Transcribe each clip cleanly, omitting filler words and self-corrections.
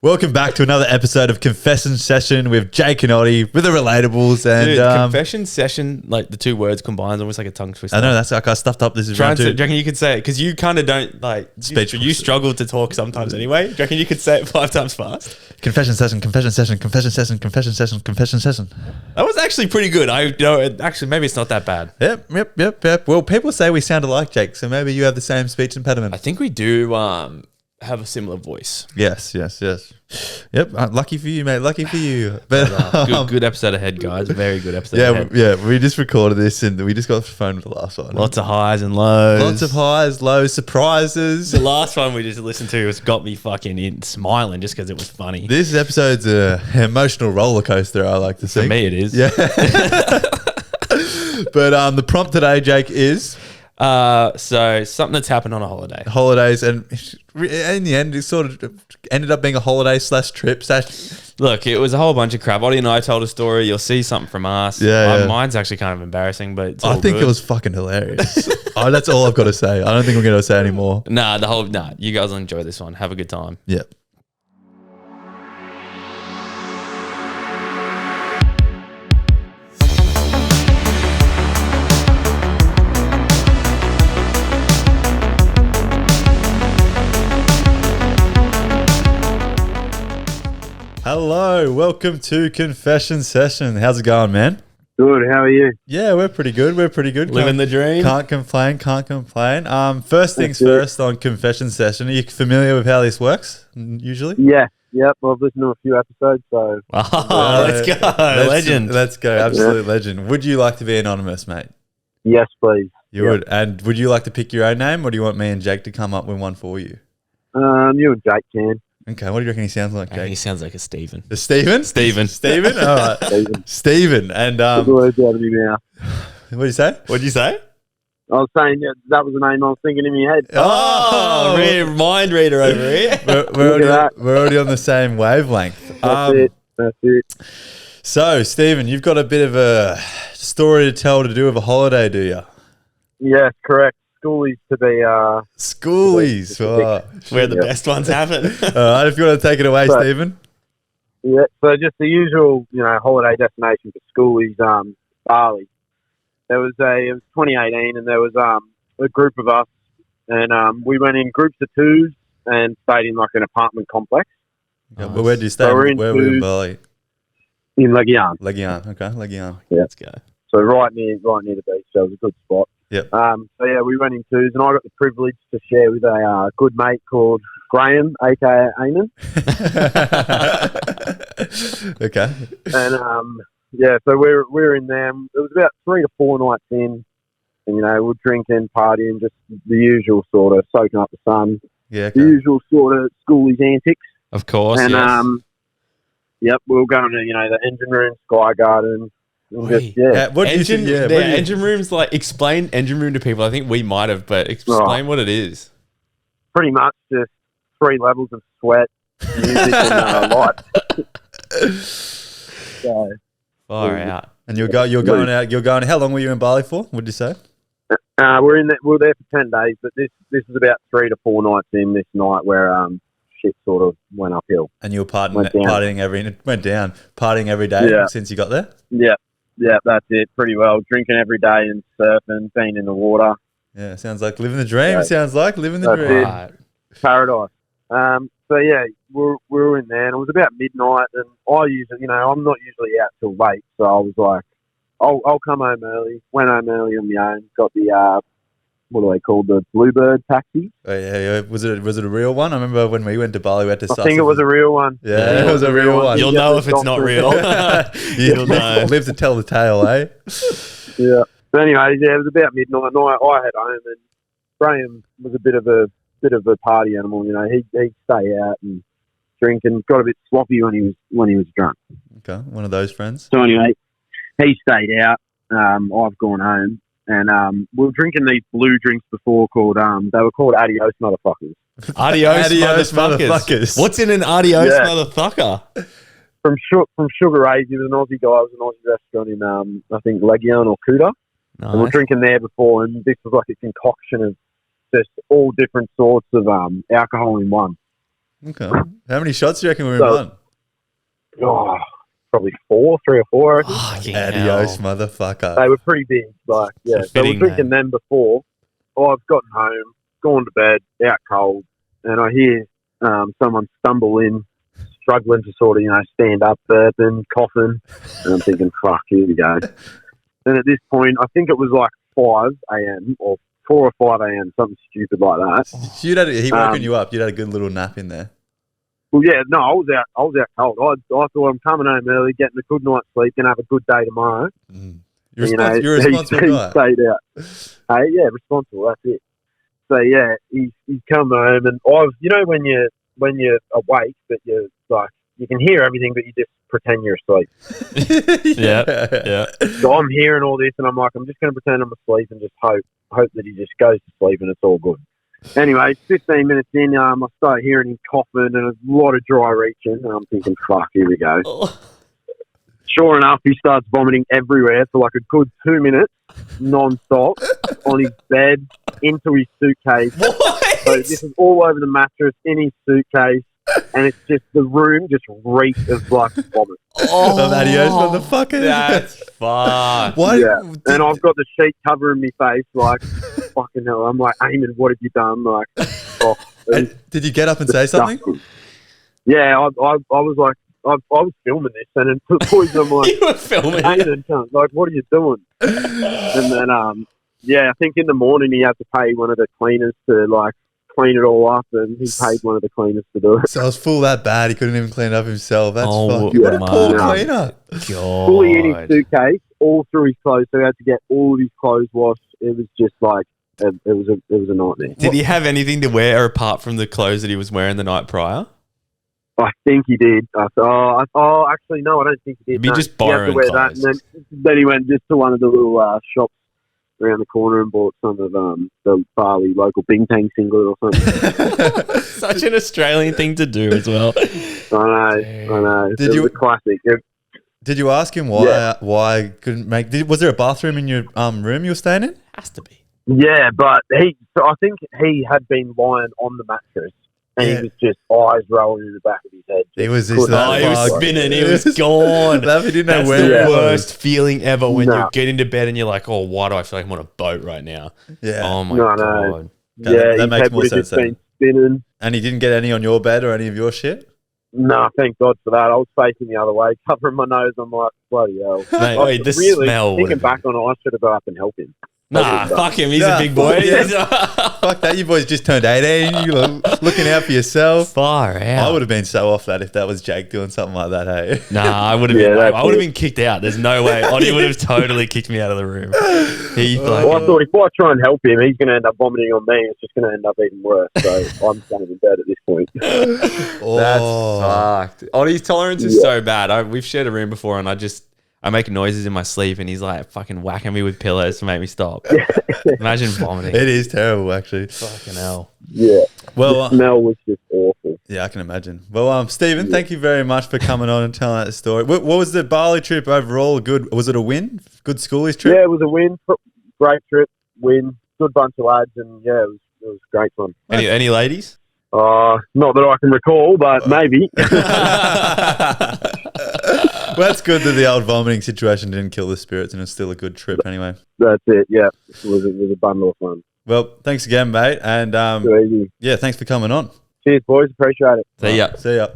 Welcome back to another episode of Confession Session with Jake and Oddie with the Relatables. And Dude, confession session, like the two words combined, almost like a tongue twister. I know, that's like I stuffed up. This is round Do you two. reckon you could say it? Because you kind of don't like Speech. You struggle to talk sometimes anyway. Do you reckon you could say it 5 times fast? Confession Session, Confession Session, Confession Session, Confession Session, Confession Session. That was actually pretty good. Actually, maybe it's not that bad. Yep. Well, people say we sound alike, Jake, so maybe you have the same speech impediment. I think we do have a similar voice. Yes. Yep, lucky for you, mate. Lucky for you. But Good episode ahead, guys. Very good episode ahead. Yeah. We just recorded this and we just got off the phone with the last one. Lots of highs and lows. Lots of highs, lows, surprises. The last one we just listened to was got me fucking smiling just because it was funny. This episode's an emotional roller coaster, I like to say. For me, it is. Yeah. But the prompt today, Jake, is so something that's happened on a holiday. holidays, and in the end, it sort of ended up being a holiday / trip. Look, it was a whole bunch of crap. Oddie and I told a story. You'll see something from us. Yeah. Mine's actually kind of embarrassing, but it's I all think good. it was fucking hilarious. That's all I've got to say. I don't think we're going to say any more. Nah, you guys will enjoy this one. Have a good time. Yeah. Hello, welcome to Confession Session. How's it going, man? Good, how are you? Yeah, we're pretty good. Living the dream. Can't complain. First things first on Confession Session. Are you familiar with how this works, usually? Yeah, yep. I've listened to a few episodes, so... Let's go. Legend. Let's go. Absolute legend. Would you like to be anonymous, mate? Yes, please. You would. And would you like to pick your own name, or do you want me and Jake to come up with one for you? You and Jake can. Okay, what do you reckon he sounds like, Jake? He sounds like a Steven. A Steven? Steven? All right. Steven. And Good words out of me now. what did you say? What'd you say? I was saying that was the name I was thinking in my head. Oh, mind reader over here. We're already on the same wavelength. That's it. So, Steven, you've got a bit of a story to tell to do with a holiday, do you? Yes, correct. Schoolies to be... Schoolies. Where the best ones happen. All right, if you want to take it away, Steven. Yeah, so just the usual, holiday destination for schoolies, Bali. It was 2018, and there was a group of us, and we went in groups of twos and stayed in like an apartment complex. Yeah, but where did you stay? So where were you in Bali? In Legian. Legian, okay, Legian. Yeah. Let's go. So right near the beach, so it was a good spot. Yep. So yeah, we went in twos, and I got the privilege to share with a good mate called Graham, aka Eamon. Okay. And so we were in there. It was about 3 to 4 nights in, and we're drinking, partying, just the usual sort of soaking up the sun. Yeah. Okay. The usual sort of schoolies antics. Of course. And yes. we were going to the engine room, Sky Garden. What engine, engine rooms, like, explain engine room to people. I think we might have, but explain what it is. Pretty much just 3 levels of sweat, music, and light. So, far out. And you're going out. You're going. How long were you in Bali for? Would you say? we're there for 10 days, but this is about 3 to 4 nights in. This night where shit sort of went uphill. And you were partying every day since you got there. Yeah, that's it. Pretty well. Drinking every day and surfing, being in the water. Yeah, sounds like living the dream. Yeah. Sounds like living the dream. Right. Paradise. So yeah, we were in there, and it was about midnight. And I usually, I'm not usually out till late, so I was like, I'll come home early. Went home early on my own. Got the what do they call, the Bluebird taxi? Oh, yeah. Was it a real one? I remember when we went to Bali, we had to. I think it was a real one. Yeah, it was a real one. You'll know if it's not real. You'll know. Live to tell the tale, eh? Yeah. But anyways, it was about midnight. And I had home, and Graham was a bit of a party animal. He'd stay out and drink, and got a bit sloppy when he was drunk. Okay, one of those friends. So anyway, he stayed out. I've gone home. And we were drinking these blue drinks before called, they were called Adios Motherfuckers. Adios motherfuckers. What's in an adios motherfucker? From Sugar Ray's. He was an Aussie guy. It was an Aussie restaurant in, I think, Legian or Kuta. Nice. And we were drinking there before, and this was like a concoction of just all different sorts of alcohol in one. Okay. How many shots do you reckon we were So- on? Oh, probably 3 or 4. I reckon. Fucking Adios, hell. motherfucker. They were pretty big. Like, yeah. It's a So we're fitting drinking them before. I've gotten home, gone to bed, out cold, and I hear someone stumble in, struggling to sort of, stand up, burping, coughing. And I'm thinking, fuck, here we go. And at this point, I think it was like 5 a.m. or 4 or 5 a.m., something stupid like that. So he woken you up. You'd had a good little nap in there. Well, yeah, no, I was out cold. I thought I'm coming home early, getting a good night's sleep, and have a good day tomorrow. You're a responsible he guy. stayed out. Hey, yeah, responsible. That's it. So yeah, he's come home, and when you're awake, but you're like you can hear everything, but you just pretend you're asleep. Yeah. So I'm hearing all this, and I'm like, I'm just going to pretend I'm asleep and just hope that he just goes to sleep and it's all good. Anyway, 15 minutes in, I start hearing him coughing and a lot of dry reaching, and I'm thinking, fuck, here we go. Sure enough, he starts vomiting everywhere for like a good 2 minutes, non-stop, on his bed, into his suitcase. What? So this is all over the mattress, in his suitcase, and it's just, the room just reeks of like vomit. Of adios, motherfucker. That's fucked. Why? Yeah. And I've got the sheet covering my face, like, fucking hell. I'm like, Eamon, what have you done? Like, And did you get up and say something? disgusting. Yeah, I was like, I was filming this, and then to the boys, I'm like, You were filming it. Eamon, cunt, like, what are you doing? And then, I think in the morning he had to pay one of the cleaners to, like, clean it all up, and he paid one of the cleaners to do it. So I was full that bad. He couldn't even clean it up himself. That's Oh, fucking. What a my poor God. cleaner. Fully in his God. suitcase, all through his clothes, so he had to get all of his clothes washed. It was just like, it was a nightmare. Did he have anything to wear apart from the clothes that he was wearing the night prior? I think he did. Actually, no, I don't think he did. He'd be No. just He had to borrowing wear that, and then he went just to one of the little shops around the corner and bought some of the Bali local Bintang singlet or something. Such an Australian thing to do as well. I know. Did It you- was a classic. Did you ask him why? Yeah. Why couldn't make? Was there a bathroom in your room you were staying in? Has to be. Yeah, but I think he had been lying on the mattress, and Yeah. he was just eyes rolling in the back of his head. He was Couldn't- just that Oh, he was fuck. spinning. He was gone. That he didn't know That's where the he was. worst feeling ever when No. you get into bed and you're like, oh, why do I feel like I'm on a boat right now? Yeah. Oh, my No, God. no. Okay, Yeah, that his makes head more would have sense just been spinning. And he didn't get any on your bed or any of your shit? No, thank God for that. I was facing the other way, covering my nose. I'm like, bloody hell. Mate, I wait, the really, smell would thinking have been... back on it, I should have gone up and helped him. Nah, fuck him. He's Yeah, a big boy. Fuck that. You boys just turned 18. You were looking out for yourself. Far out. I would have been so off that if that was Jake doing something like that, hey? Nah, I would have Yeah, been. that's I would have it. been kicked out. There's no way. Oddie would have totally kicked me out of the room. He Well, I thought if I try and help him, he's going to end up vomiting on me. It's just going to end up even worse. So I'm kind of in bed at this point. Oh. fucked. Oddie's tolerance is so bad. We've shared a room before, and I make noises in my sleep, and he's like fucking whacking me with pillows to make me stop. Imagine vomiting. It is terrible, actually. Fucking hell. Yeah. Well, The smell was just awful. yeah, I can imagine. Well, Stephen, thank you very much for coming on and telling that story. What was the Bali trip overall? Good? Was it a win? Good schoolies trip? Yeah, it was a win. Great trip. Win. Good bunch of lads. And yeah, it was great fun. Any ladies? Not that I can recall, but maybe. Well, that's good that the old vomiting situation didn't kill the spirits and it's still a good trip anyway. That's it. Yeah. It was a bundle of fun. Well, thanks again, mate. And Too easy. yeah, thanks for coming on. Cheers, boys. Appreciate it. See ya. See ya.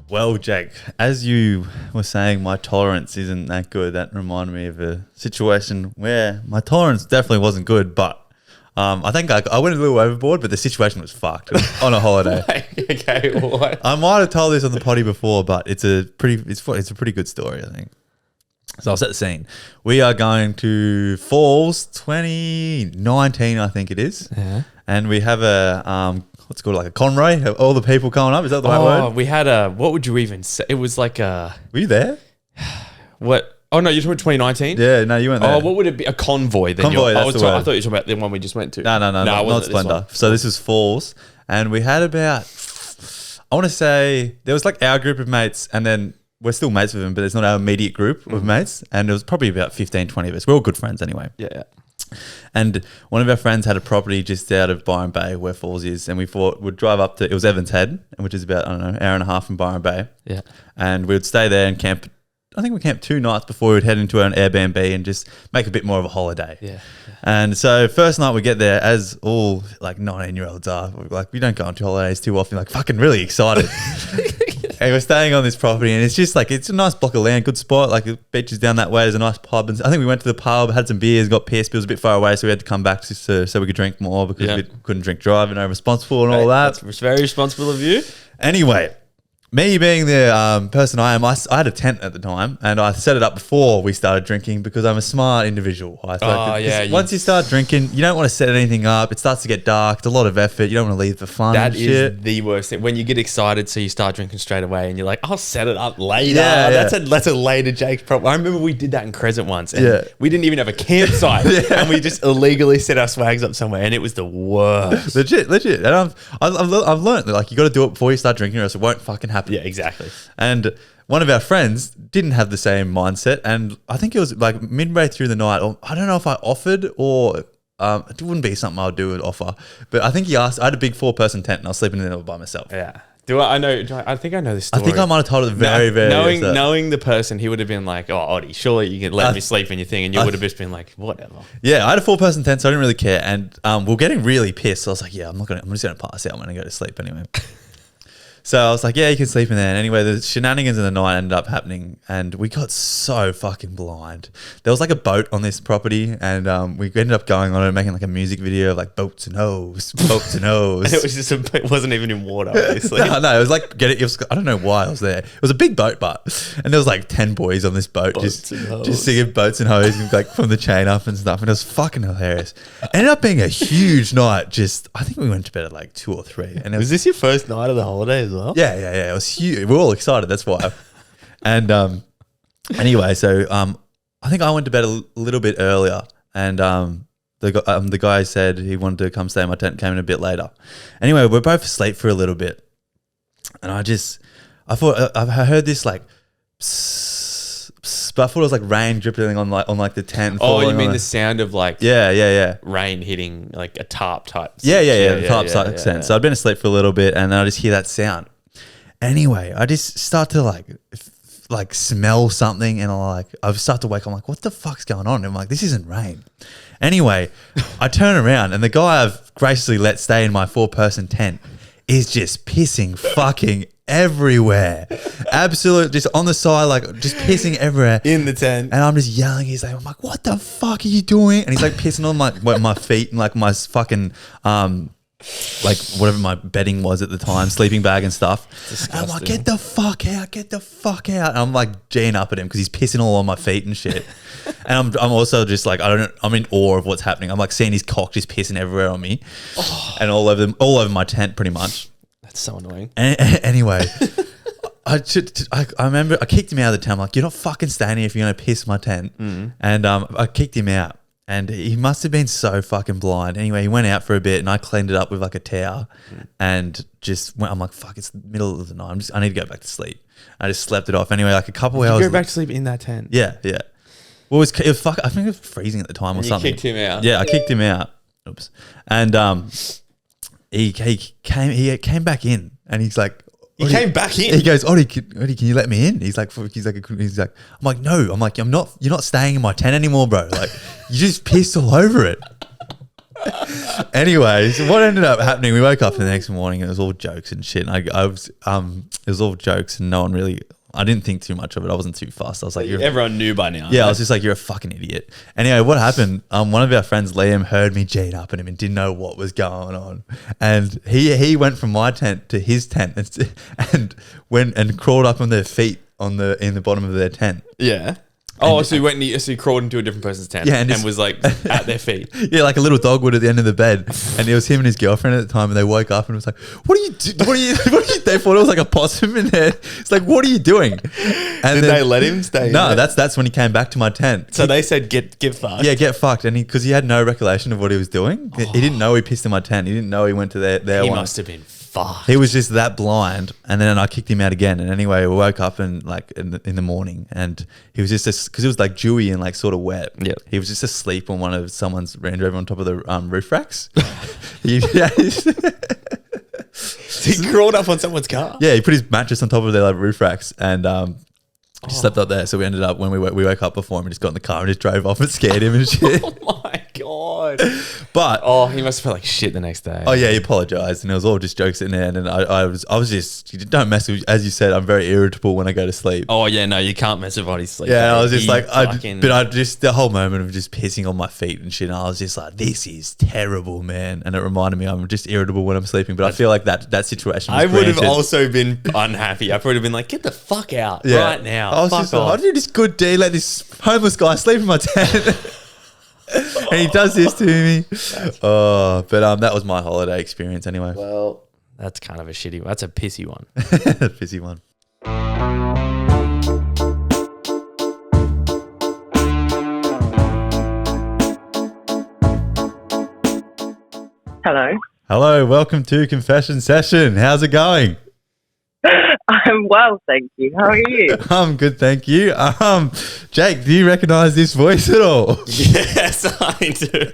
Well, Jake, as you were saying, my tolerance isn't that good. That reminded me of a situation where my tolerance definitely wasn't good, but I think I went a little overboard, but the situation was fucked. It was on a holiday. Okay, what? I might have told this on the potty before, but it's a pretty good story, I think. So I'll set the scene. We are going to Falls 2019, I think it is. Yeah. And we have a what's it called, like a convoy of all the people coming up. Is that the right Oh, word? we had what would you even say? It was like Were you there? what? Oh, no, you're talking 2019? Yeah, no, you weren't there. Oh, what would it be? A convoy then? Convoy, that's the I word. thought you were talking about the one we just went to. No, it not wasn't this Splendor. one. So this is Falls, and we had about, I want to say, there was like our group of mates, and then we're still mates with him, but it's not our immediate group of mates. And it was probably about 15, 20 of us. We're all good friends anyway. Yeah. And one of our friends had a property just out of Byron Bay where Falls is. And we thought we'd drive up to, it was Evans Head, which is about, I don't know, hour and a half from Byron Bay. Yeah. And we would stay there and camp. I think we camped 2 nights before we'd head into an Airbnb and just make a bit more of a holiday. Yeah. And so first night we get there, as all like 19-year-olds are, like we don't go on to holidays too often, like fucking really excited. And we're staying on this property and it's just like, it's a nice block of land, good spot, like the beach is down that way, there's a nice pub. And I think we went to the pub, had some beers, got pissed, but it was a bit far away, so we had to come back so we could drink more because we couldn't drink driving, irresponsible and all that. That's very responsible of you. Anyway, me being the person I am, I had a tent at the time and I set it up before we started drinking because I'm a smart individual. Once you start drinking, you don't want to set anything up. It starts to get dark. It's a lot of effort. You don't want to leave for fun. That and is shit. the worst thing. When you get excited, so you start drinking straight away and you're like, I'll set it up later. Yeah, That's a later Jake's problem. I remember we did that in Crescent once and we didn't even have a campsite and we just illegally set our swags up somewhere and it was the worst. Legit. And I've learned that like you got to do it before you start drinking or else it won't fucking happen. Yeah, exactly. And one of our friends didn't have the same mindset. And I think it was like midway through the night, or I don't know if I offered or it wouldn't be something I would do with offer. But I think he asked, I had a big 4-person tent and I was sleeping in it by myself. Yeah. I think I know this story. I think I might have told it very knowing the person, he would have been like, oh, Oddie, surely you can let me sleep in your thing. And you would have just been like, whatever. Yeah, I had a 4-person tent, so I didn't really care. And we were getting really pissed. So I was like, I'm just going to pass out when I go to sleep anyway. So I was like, yeah, you can sleep in there. And anyway, the shenanigans in the night ended up happening and we got so fucking blind. There was like a boat on this property and we ended up going on it and making like a music video of like boats and hoes. And it was just it wasn't even in water, obviously. no, it was like, I don't know why I was there. It was a big boat, and there was like 10 boys on this boat just singing boats and hoes and like from the chain up and stuff. And it was fucking hilarious. Ended up being a huge night. I think we went to bed at like 2 or 3. And was this your first night of the holiday as well? Yeah. It was huge. We were all excited. That's why. And anyway, so I think I went to bed a little bit earlier, and the guy said he wanted to come stay in my tent. Came in a bit later. Anyway, we're both asleep for a little bit, and I thought I heard this like. But I thought it was like rain dripping on the tent. Oh, you mean the sound of like rain hitting like a tarp type? The tarp type sound. So I'd been asleep for a little bit, and then I just hear that sound. Anyway, I just start to like smell something, and I start to wake up. I'm like, what the fuck's going on? And I'm like, this isn't rain. Anyway, I turn around, and the guy I've graciously let stay in my 4-person tent is just pissing fucking everywhere. Absolute, just on the side, like just pissing everywhere in the tent. And I'm just yelling. I'm like, what the fuck are you doing? And he's like pissing on my feet and like my fucking like whatever my bedding was at the time, sleeping bag and stuff. And I'm like, get the fuck out. And I'm like G'ing up at him because he's pissing all on my feet and shit. And I'm also just like, I'm in awe of what's happening. I'm like seeing his cock just pissing everywhere on me and all over my tent pretty much. That's so annoying. Anyway, I remember I kicked him out of the tent. I'm like, you're not fucking staying here if you're going to piss my tent. And I kicked him out. And he must have been so fucking blind. Anyway, he went out for a bit and I cleaned it up with like a towel and just went, I'm like, fuck, it's the middle of the night. I need to go back to sleep. I just slept it off. Anyway, like a couple hours. Did you go back to sleep in that tent? Yeah. Well, it was fuck. I think it was freezing at the time or something. You kicked him out? Yeah, I kicked him out. Oops. And he came back in and he's like, He came back in. He goes, Oddie, can you let me in? He's like, I'm like, no. I'm like, you're not staying in my tent anymore, bro. Like, you just pissed all over it. Anyway, so what ended up happening? We woke up the next morning. And it was all jokes and shit. And it was all jokes, and no one really. I didn't think too much of it. I wasn't too fussed. I was like, everyone knew by now. Yeah, I was just like, you're a fucking idiot. Anyway, what happened? One of our friends, Liam, heard me G'ing up at him and didn't know what was going on. And he went from my tent to his tent and went and crawled up on their feet in the bottom of their tent. Yeah. Oh, so he crawled into a different person's tent and was like at their feet. Yeah, like a little dog would at the end of the bed. And it was him and his girlfriend at the time, and they woke up and it was like, what are you they thought it was like a possum in there. It's like, what are you doing? And Did they let him stay? No, that's when he came back to my tent. So they said get fucked. Yeah, get fucked. And because he had no recollection of what he was doing. He didn't know he pissed in my tent. He didn't know he went to their He one. must have been fucked. fucked. He was just that blind, and then I kicked him out again. And anyway, we woke up in the morning, and he was just because it was like dewy and like sort of wet. Yep. He was just asleep on one of someone's Range Rover on top of the roof racks. He crawled up on someone's car. Yeah, he put his mattress on top of their like, roof racks and just slept up there. So we ended up when we woke up before him and just got in the car and just drove off and scared him and shit. Oh my god! But He must have felt like shit the next day. oh yeah, he apologized and it was all just jokes in there. And I was just don't mess with. As you said, I'm very irritable when I go to sleep. Oh yeah, no, you can't mess with body's sleep. Yeah, I was just like, fucking... I just the whole moment of just pissing on my feet and shit. And I was just like, this is terrible, man. And it reminded me, I'm just irritable when I'm sleeping. But I feel like that situation. I would have also been unhappy. I would have been like, get the fuck out right now. I was just like, I do this good deed, let this homeless guy sleep in my tent. And he does this to me. That was my holiday experience anyway. Well, that's kind of a shitty one. That's a pissy one. Pissy one. Hello. Hello, welcome to Confession Session. How's it going? I'm well, thank you. How are you? I'm good, thank you. Jake, do you recognize this voice at all? Yes, I do.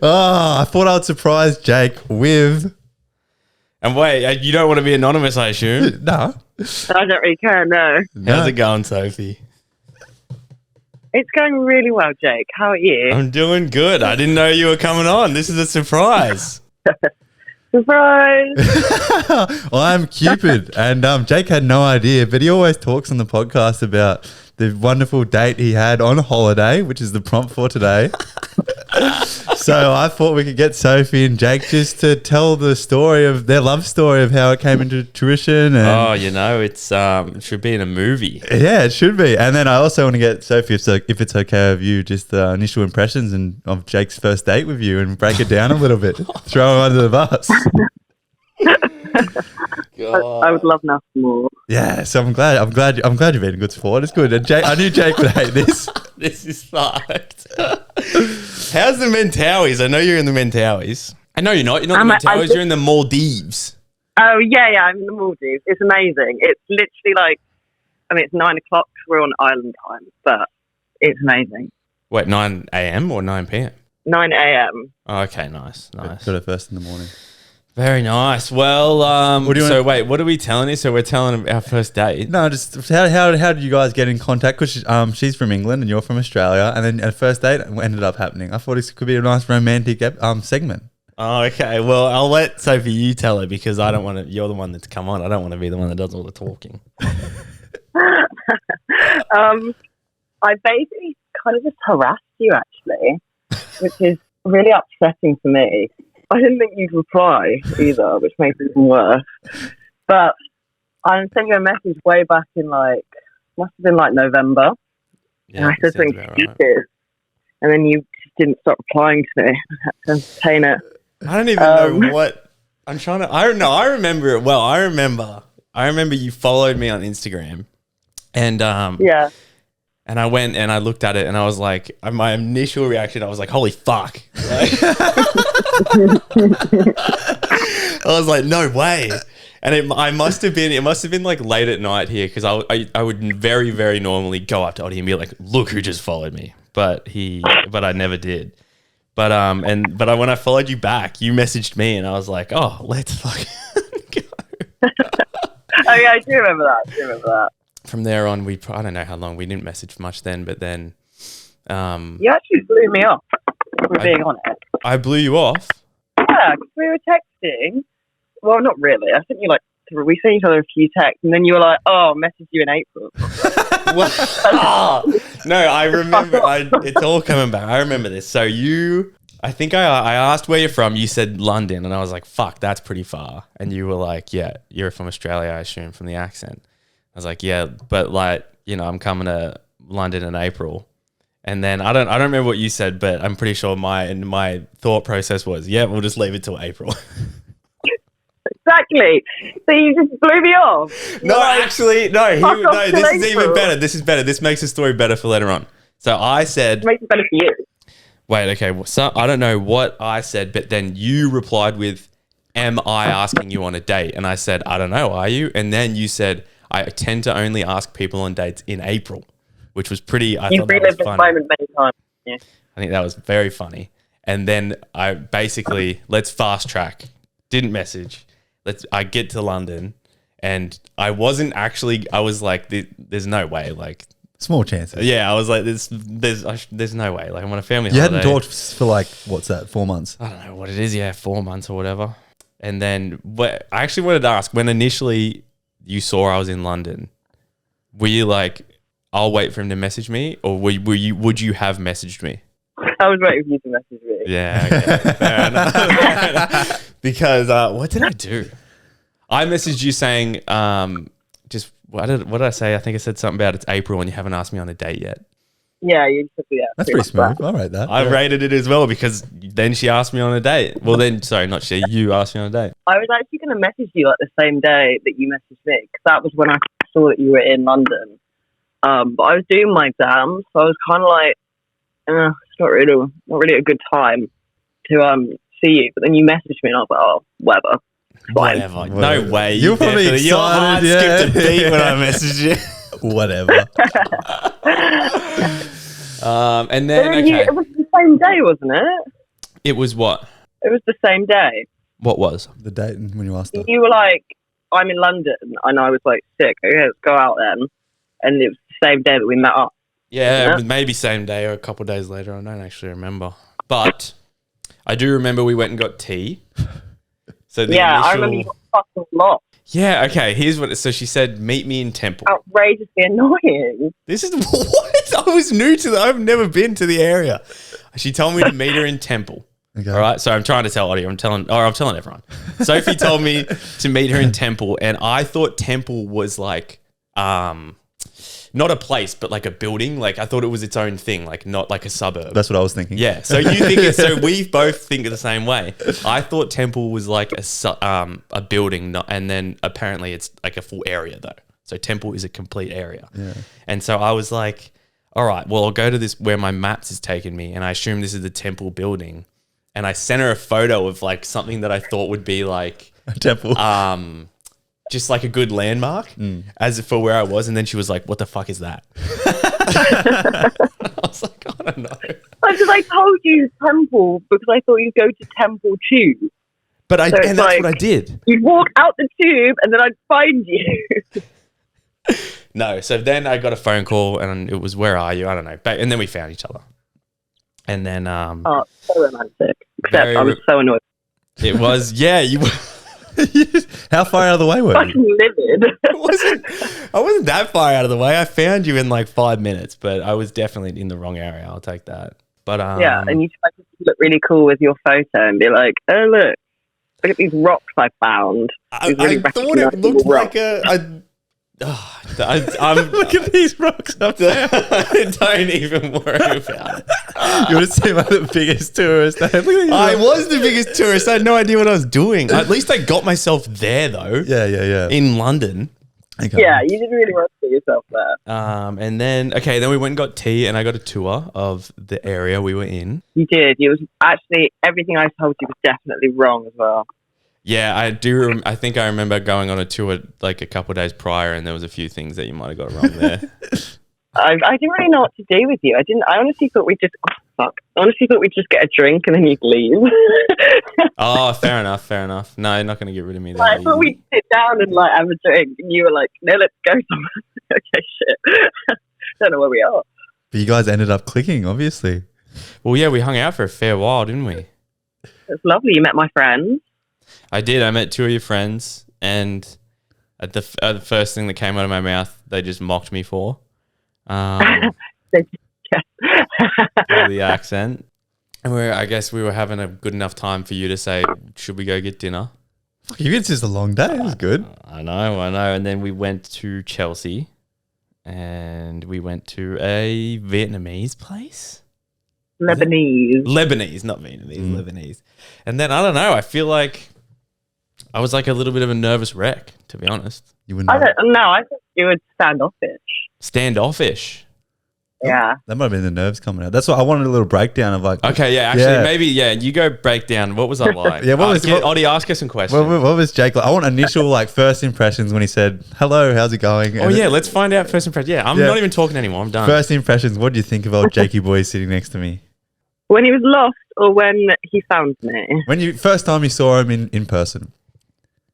I thought I'd surprise Jake with... And wait, you don't want to be anonymous, I assume? No. I don't really care, no. How's it going, Sophie? It's going really well, Jake. How are you? I'm doing good. I didn't know you were coming on. This is a surprise. Surprise! I'm Cupid, and Jake had no idea, but he always talks on the podcast about the wonderful date he had on holiday, which is the prompt for today. So I thought we could get Sophie and Jake just to tell the story of their love story of how it came into fruition. And It should be in a movie. Yeah, it should be. And then I also want to get Sophie, if it's okay with you, just the initial impressions of Jake's first date with you and break it down a little bit. Throw him under the bus. I would love nothing more. Yeah, so I'm glad you've been a good sport. It's good. And Jake, I knew Jake would hate this. This is fucked. How's the Mentawais? I know you're in the Mentawais. I know you're not. You're not in the Mentawais. You're in the Maldives. Oh, yeah, I'm in the Maldives. It's amazing. It's literally like, it's 9 o'clock. We're on island time, but it's amazing. Wait, 9 a.m. or 9 p.m.? 9 a.m. Oh, okay, nice. Got it first in the morning. Very nice. Well, what are we telling you? So we're telling our first date. No, just how did you guys get in contact? Because she's from England and you're from Australia, and then a first date ended up happening. I thought this could be a nice romantic segment. Oh, okay. Well, I'll let Sophie you tell it because I don't want to. You're the one that's come on. I don't want to be the one that does all the talking. I basically kind of just harassed you actually, which is really upsetting for me. I didn't think you'd reply either, which makes it even worse. But I sent you a message way back in must have been November. Yeah, and I said something stupid. And then you just didn't stop replying to me. I had to entertain it. I don't even know what I'm trying to. I don't know. I remember it well. I remember you followed me on Instagram, and yeah. And I went and I looked at it and I was like, my initial reaction, I was like, holy fuck. I was like, no way. And it must have been late at night here because I would very, very normally go up to Oddie and be like, look who just followed me. But I never did. But when I followed you back, you messaged me and I was like, oh, let's fucking go. Oh yeah, I do remember that. From there on, I don't know how long, we didn't message much then, but then... you actually blew me off, if we're being honest. I blew you off? Yeah, because we were texting. Well, not really. I think we sent each other a few texts, and then you were like, oh, I'll message you in April. No, I remember. It's all coming back. I remember this. So I think I asked where you're from. You said London, and I was like, fuck, that's pretty far. And you were like, yeah, you're from Australia, I assume, from the accent. I was like, yeah, but I'm coming to London in April. And then I don't remember what you said, but I'm pretty sure my thought process was, yeah, we'll just leave it till April. Exactly. So you just blew me off. This is even better. This is better. This makes the story better for later on. So I said... It makes it better for you. Wait, okay. So I don't know what I said, but then you replied with, am I asking you on a date? And I said, I don't know, are you? And then you said, I tend to only ask people on dates in April, which was pretty, I You've thought that was relived this funny. moment many times. Yeah. I think that was very funny. And then I basically, let's fast track. Didn't message. I get to London and I wasn't actually, I was like, there's no way. Like, Small chances. yeah, I was like, there's no way. Like, I'm on a family You holiday. hadn't talked for like, what's that, 4 months? I don't know what it is. Yeah, 4 months or whatever. And then I actually wanted to ask, when initially you saw I was in London, were you like, I'll wait for him to message me, or would you have messaged me? I was waiting for you to message me. Yeah, okay. Fair enough. Because what did I do? I messaged you saying, just what did I say? I think I said something about it's April and you haven't asked me on a date yet. Yeah, you said yeah. That's pretty smooth. I'll rate that. I rated it as well because then she asked me on a date. Well, then, sorry, not she. You asked me on a date. I was actually going to message you like the same day that you messaged me because that was when I saw that you were in London. But I was doing my exams, so I was kind of like, it's not really a good time to see you. But then you messaged me, and I was like, oh, whatever. Fine. Whatever. No way. You were probably definitely- Your heart excited, skipped a beat when I messaged you. Whatever. And But then, then okay. it was the same day, wasn't it? It was what? It was the same day. What was? The date when you asked her. You were like, I'm in London, and I was like, sick. Okay, let's go out then. And it was the same day that we met up. Yeah, Yeah. it was maybe same day or a couple of days later. I don't actually remember. But I do remember we went and got tea. So the Yeah, I initial- remember you got fucking lost. Yeah, okay. Here's what. So she said, meet me in Temple. Outrageously annoying. This is what? I was new to that. I've never been to the area. She told me to meet her in Temple. Okay. All right. So I'm trying to tell Audie. I'm telling everyone. Sophie told me to meet her in Temple, and I thought Temple was like, not a place, but like a building. Like I thought it was its own thing, like not like a suburb. That's what I was thinking. Yeah. So you think it, so we both think the same way. I thought Temple was like a building, and then apparently it's like a full area though. So Temple is a complete area. Yeah. And so I was like, all right, well, I'll go to this where my maps is taking me, and I assume this is the Temple building. And I sent her a photo of like something that I thought would be like Temple. just like a good landmark as for where I was. And then she was like, what the fuck is that? I was like, I don't know. Because I told you Temple because I thought you'd go to Temple Tube. But So it's that's like- what I did. You'd walk out the tube and then I'd find you. No. So then I got a phone call and it was, where are you? I don't know. And then we found each other. And then Oh, so romantic. Except Very I was so annoyed. it was, yeah, you were. How far out of the way were you? Fucking livid. I wasn't that far out of the way. I found you in like 5 minutes, but I was definitely in the wrong area. I'll take that. But Yeah, and you tried to look really cool with your photo and be like, oh, look at these rocks I found. I These really thought it recognisable looked like rocks. I'm Look at these rocks up there. don't even worry about it. You would seem like the biggest tourist. Look at these I rocks. was the biggest tourist. I had no idea what I was doing. At least I got myself there though. Yeah. In London. Okay. Yeah, you did really well to get yourself there. And then we went and got tea and I got a tour of the area we were in. You did. It was actually, everything I told you was definitely wrong as well. Yeah, I do. I think I remember going on a tour like a couple of days prior, and there was a few things that you might have got wrong there. I didn't really know what to do with you. I honestly thought we'd just, I honestly thought we'd just get a drink and then you'd leave. Oh, fair enough. No, you're not going to get rid of me there. I thought we'd sit down and like have a drink, and you were like, "No, let's go somewhere." Okay, shit. Don't know where we are. But you guys ended up clicking, obviously. Well, yeah, we hung out for a fair while, didn't we? It's lovely. You met my friends. I did. I met two of your friends, and at the first thing that came out of my mouth, they just mocked me for the accent. And I guess we were having a good enough time for you to say, should we go get dinner? Fuck you, it's just a long day. It was good. I know. And then we went to Chelsea and we went to a Vietnamese place. Lebanese. Lebanese, not Vietnamese, Lebanese. And then, I don't know, I feel like I was like a little bit of a nervous wreck, to be honest. You were I not. don't know. I think you were standoffish. Standoffish. Yeah. That might have been the nerves coming out. That's what I wanted a little breakdown of like. Okay, yeah, actually, maybe, you go break down. What was I like? Yeah, Oddie, ask us some questions. What was Jake like? I want initial like first impressions when he said, "Hello, how's it going?" Oh, yeah, let's find out first impression. Yeah, I'm not even talking anymore. I'm done. First impressions, what do you think of old Jakey boy sitting next to me? When he was lost or when he found me? When you first time you saw him in person.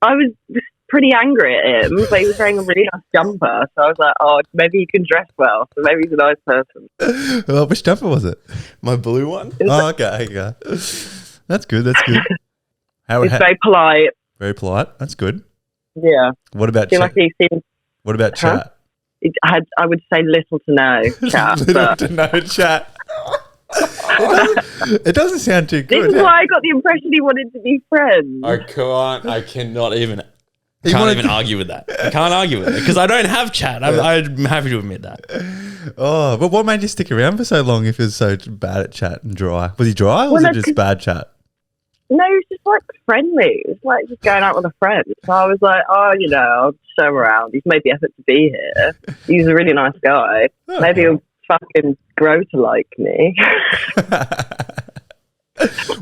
I was just pretty angry at him, but he was wearing a really nice jumper. So I was like, oh, maybe he can dress well. So maybe he's a nice person. Well, which jumper was it? My blue one? Oh, okay. That's good. That's good. He's very polite. Very polite. That's good. Yeah. What about feel chat? like he seems, What about chat? I would say little to no chat. Little to no chat. It doesn't sound too good. This is why I got the impression he wanted to be friends. I cannot even. I can't even argue with that. I can't argue with it because I don't have chat. I'm happy to admit that. Oh, but what made you stick around for so long if he was so bad at chat and dry? Was he dry or was it just bad chat? No, he was just like friendly. It was like just going out with a friend. So I was like, oh, I'll show him around. He's made the effort to be here. He's a really nice guy. Oh. Maybe he'll fucking grow to like me.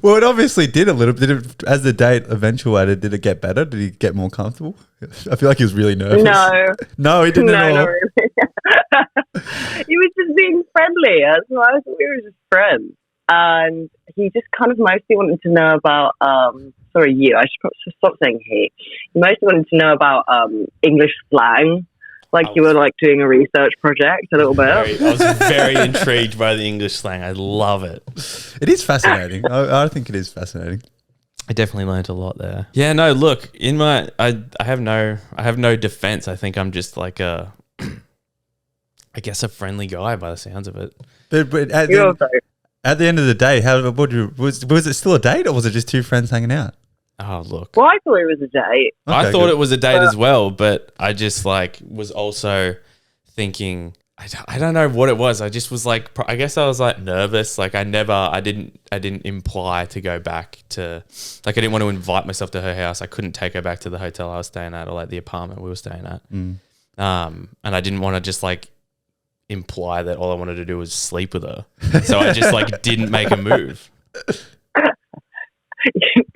Well, it obviously did a little bit. As the date eventuated, did it get better? Did he get more comfortable? I feel like he was really nervous. No, he didn't at all. Not really. He was just being friendly. So I thought we were just friends. And he just kind of mostly wanted to know about, I should probably stop saying he. He mostly wanted to know about English slang. Like you were like doing a research project a little bit. I was very intrigued by the English slang. I love it. It is fascinating. I think it is fascinating. I definitely learned a lot there. Yeah, no, look, I have no defense. I think I'm just like a friendly guy by the sounds of it. But at the end of the day, was it still a date or was it just two friends hanging out? Oh, look. Well, I thought it was a date. I thought it was a date as well, but I just was also thinking, I don't know what it was. I just was like, I guess I was like nervous. Like I didn't imply to go back to, like I didn't want to invite myself to her house. I couldn't take her back to the hotel I was staying at or like the apartment we were staying at. And I didn't want to just like imply that all I wanted to do was sleep with her. So I just like didn't make a move.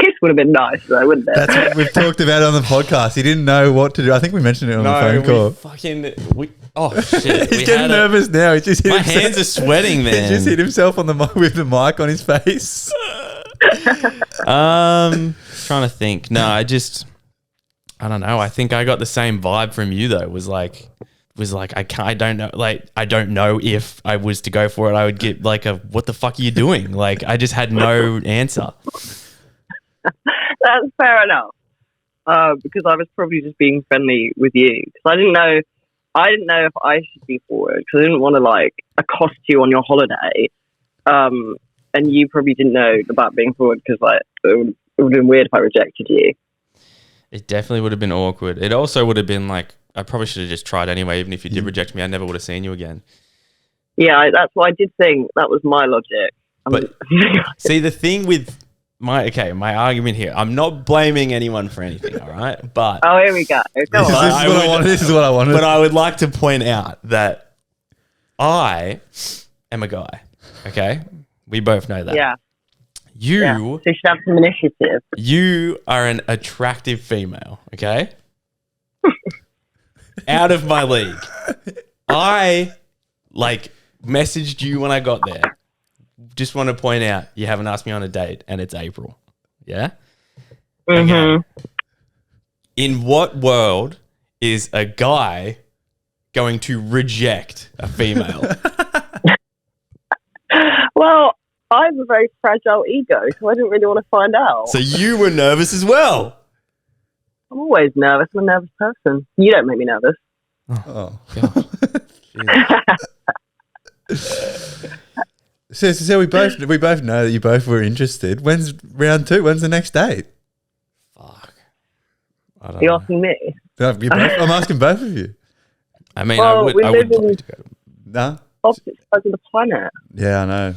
Kiss would have been nice though, wouldn't it? That's what we've talked about on the podcast. He didn't know what to do. I think we mentioned it on the phone call. Oh shit! He's getting nervous now. He just hit my hands are sweating, man. He just hit himself on the with the mic on his face. Trying to think. No, I don't know. I think I got the same vibe from you though. Was like I don't know. Like I don't know if I was to go for it, I would get like a what the fuck are you doing? Like I just had no answer. That's fair enough. Because I was probably just being friendly with you because I didn't know if I should be forward because I didn't want to like accost you on your holiday. And you probably didn't know about being forward because like it would have been weird if I rejected you. It definitely would have been awkward. It also would have been like I probably should have just tried anyway. Even if you did reject me, I never would have seen you again. Yeah, that's what I did think. That was my logic. But see, the thing with my argument here, I'm not blaming anyone for anything, all right? But oh, here we go. This is what I wanted. But I would like to point out that I am a guy. Okay, we both know that. Yeah. So you should have some initiative. You are an attractive female. Okay. Out of my league. I messaged you when I got there. Just want to point out you haven't asked me on a date and it's April. Yeah? Mm-hmm. Okay. In what world is a guy going to reject a female? Well, I have a very fragile ego, so I didn't really want to find out. So you were nervous as well? I'm always nervous. I'm a nervous person. You don't make me nervous. Oh. So we both know that you both were interested. When's round 2? When's the next date? Fuck. You're asking me? I'm asking both of you. I mean, I would like to go. No? Opposite sides of the planet. Yeah, I know.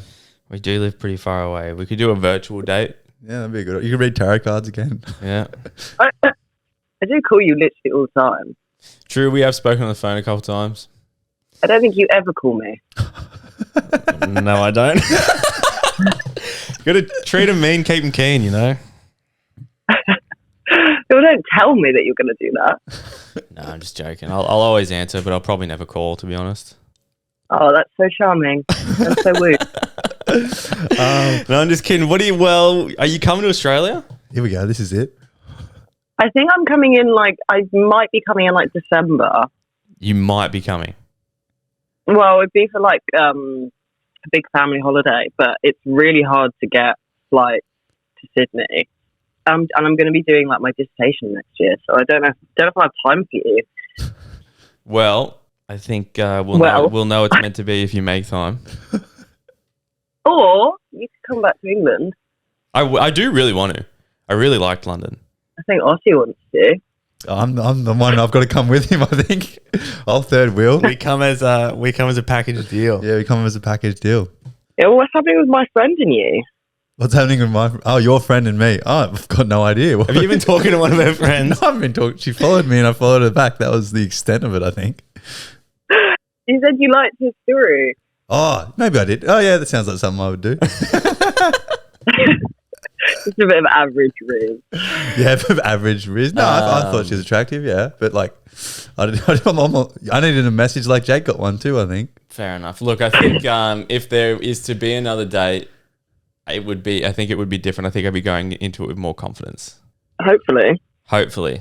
We do live pretty far away. We could do a virtual date. Yeah, that'd be good. You can read tarot cards again. Yeah. I do call you literally all the time. True, we have spoken on the phone a couple times. I don't think you ever call me. No, I don't. Got to treat him mean, keep him keen, you know? People don't tell me that you're going to do that. No, I'm just joking. I'll always answer, but I'll probably never call, to be honest. Oh, that's so charming. That's so weird. No, I'm just kidding. Are you coming to Australia? Here we go. This is it. I think I'm coming in I might be coming in December. You might be coming. Well, it'd be for a big family holiday, but it's really hard to get flights to Sydney. And I'm going to be doing my dissertation next year, so I don't know if I have time for you. Well, I think we'll know it's meant to be if you make time. Or you could come back to England. I do really want to. I really liked London. I think Ossie wants to. I'm the one. I've got to come with him. I think I'll third wheel. We come as a package deal. Yeah, we come as a package deal. Yeah, well, what's happening with my friend and you? What's happening with your friend and me? Oh, I've got no idea. Have you been talking to one of her friends? No, I haven't been talking. She followed me and I followed her back. That was the extent of it, I think. You said you liked his story. Oh, maybe I did. Oh, yeah, that sounds like something I would do. Just a bit of average riz. Yeah, a bit of average riz. No, I thought she was attractive, yeah. But I needed a message like Jake got one too, I think. Fair enough. Look, I think if there is to be another date, I think it would be different. I think I'd be going into it with more confidence. Hopefully.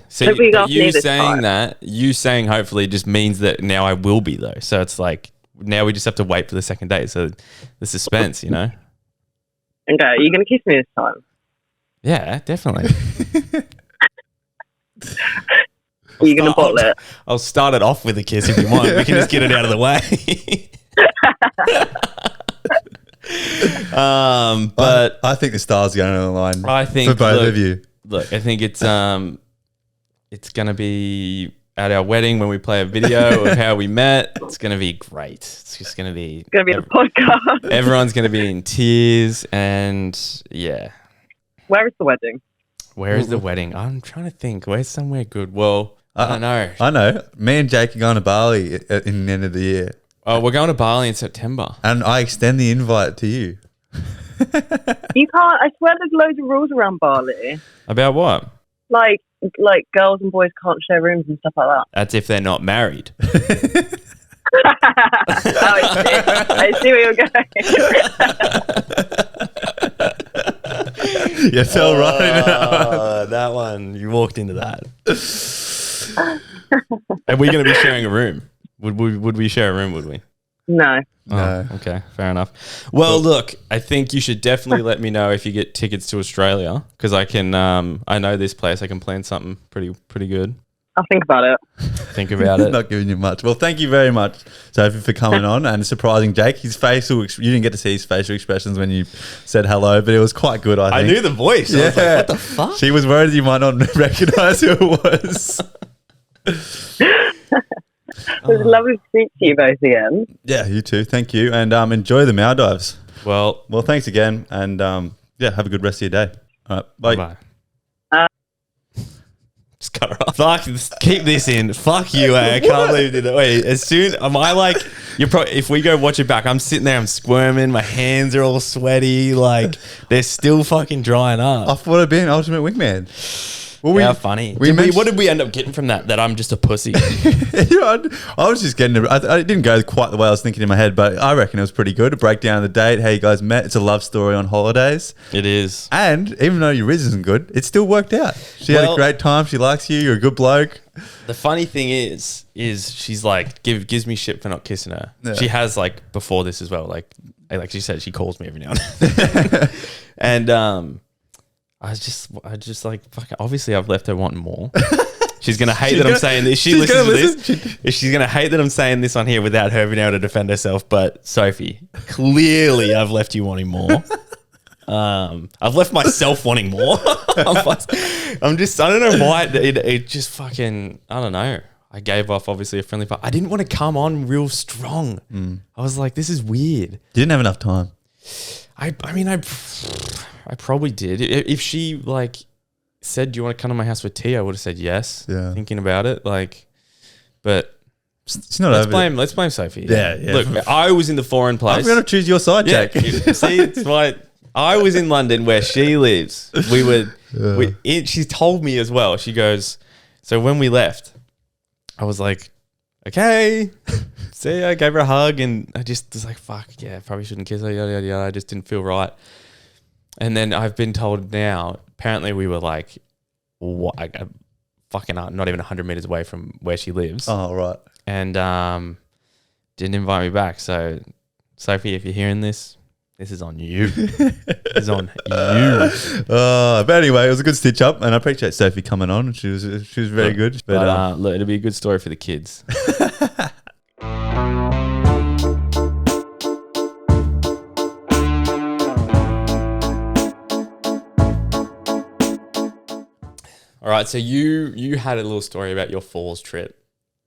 See, Hopefully you saying hopefully just means that now I will be though. So it's now we just have to wait for the second date. So the suspense, you know? Okay, are you going to kiss me this time? Yeah, definitely. Are you going to bottle it? I'll start it off with a kiss if you want. We can just get it out of the way. But I think the stars are going to align. I think for both of you. Look, I think it's going to be at our wedding when we play a video of how we met. It's going to be great. It's just going to be... It's going to be the podcast. Everyone's going to be in tears and yeah. Where is the wedding? Where is the wedding? I'm trying to think. Where's somewhere good? Well, I don't know. I know. Me and Jake are going to Bali in the end of the year. Oh, we're going to Bali in September. And I extend the invite to you. You can't... I swear there's loads of rules around Bali. About what? Like girls and boys can't share rooms and stuff like that. That's if they're not married. I see where you're going. You fell right into that one. You walked into that. Are we going to be sharing a room? Would we share a room, would we? No. No. Oh, okay, fair enough. Well, look, I think you should definitely let me know if you get tickets to Australia because I can. I know this place. I can plan something pretty good. I'll think about it. Think about it. Not giving you much. Well, thank you very much, Sophie, for coming on and surprising Jake. His facial, you didn't get to see his facial expressions when you said hello, but it was quite good, I think. I knew the voice. Yeah. I was like, what the fuck? She was worried you might not recognize who it was. It was lovely to speak to you both again. Yeah, you too. Thank you. And enjoy the Maldives. Well, thanks again. And have a good rest of your day. All right. Bye. Bye. Just cut her off. Fuck, keep this in. Fuck you, I can't believe you did it. Wait, if we go watch it back, I'm sitting there, I'm squirming, my hands are all sweaty, they're still fucking drying up. I thought I'd be an ultimate wingman. Well, how funny. What did we end up getting from that? That I'm just a pussy. I was just getting I didn't go quite the way I was thinking in my head, but I reckon it was pretty good. A breakdown of the date, how you guys met. It's a love story on holidays. It is. And even though your riz isn't good, it still worked out. She had a great time. She likes you. You're a good bloke. The funny thing is she's gives me shit for not kissing her. Yeah. She has before this as well. Like she said, she calls me every now and then. And I just fuck. Obviously, I've left her wanting more. She's gonna hate that I'm saying this. She listens to this. She's gonna hate that I'm saying this on here without her being able to defend herself. But Sophie, clearly, I've left you wanting more. I've left myself wanting more. I don't know why it just fucking. I don't know. I gave off obviously a friendly part. I didn't want to come on real strong. I was like, this is weird. You didn't have enough time. I probably did. If she said, "Do you want to come to my house for tea?" I would have said yes. Yeah. Thinking about it, but It's not Let's over. blame Sophie. Yeah. Look, I was in the foreign place. I'm going to choose your side, Yeah, Jack. see, it's why I was in London where she lives. She told me as well. She goes, so when we left, I was like, okay, see, I gave her a hug and I just was like, fuck, yeah, probably shouldn't kiss her, yada, yada, yada. I just didn't feel right. And then I've been told now, apparently we were like, fucking not even 100 meters away from where she lives. Oh, right. And didn't invite me back. So, Sophie, if you're hearing this, this is on you. It's on you. But anyway, it was a good stitch up, and I appreciate Sophie coming on. She was very good. But look, it'll be a good story for the kids. All right, so you had a little story about your falls trip.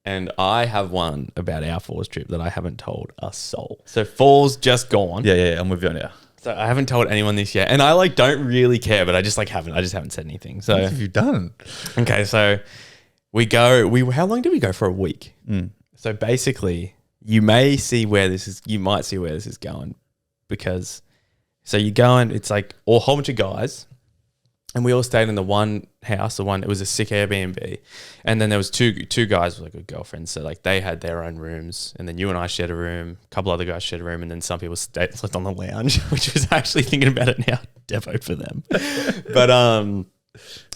And I have one about our falls trip that I haven't told a soul. So falls just gone. Yeah, I'm with you now. So I haven't told anyone this yet. And I don't really care, but I just haven't said anything. So What have you done? okay, so how long did we go for a week? So basically you might see where this is going because so you go and it's like a whole bunch of guys. And we all stayed in the one house, it was a sick Airbnb. And then there was two guys with like good girlfriends. So like they had their own rooms. And then you and I shared a room. A couple other guys shared a room. And then some people slept on the lounge, which was actually thinking about it now, devo for them. But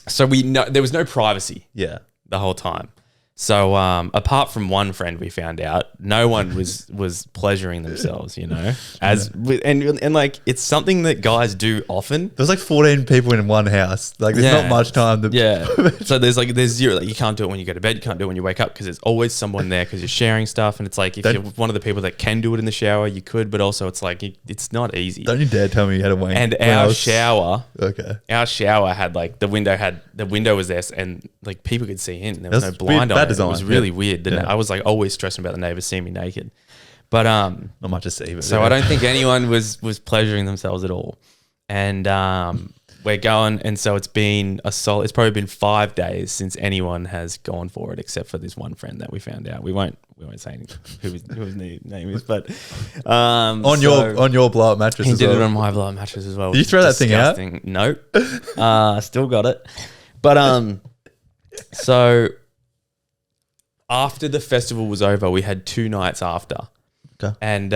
so there was no privacy the whole time. So apart from one friend we found out, no one was pleasuring themselves, and like it's something that guys do often. There's like 14 people in one house. Like there's not much time to So there's zero. Like you can't do it when you go to bed. You can't do it when you wake up because there's always someone there because you're sharing stuff. And it's like if you're one of the people that can do it in the shower, you could, but also it's like it's not easy. Don't you dare tell me you had a wank. And our shower had like the window was there and like people could see in. There was no blind on it. Design. It was really weird. I was like always stressing about the neighbors seeing me naked, but not much to see. But so I don't think anyone was pleasuring themselves at all. And we're going, and so it's been it's probably been 5 days since anyone has gone for it, except for this one friend that we found out. We won't say who his name is, but on your blow up mattress. He as did well. it on my blow up mattress as well. Did you throw that thing out? Nope. Still got it, but so. After the festival was over, we had 2 nights after. Okay. And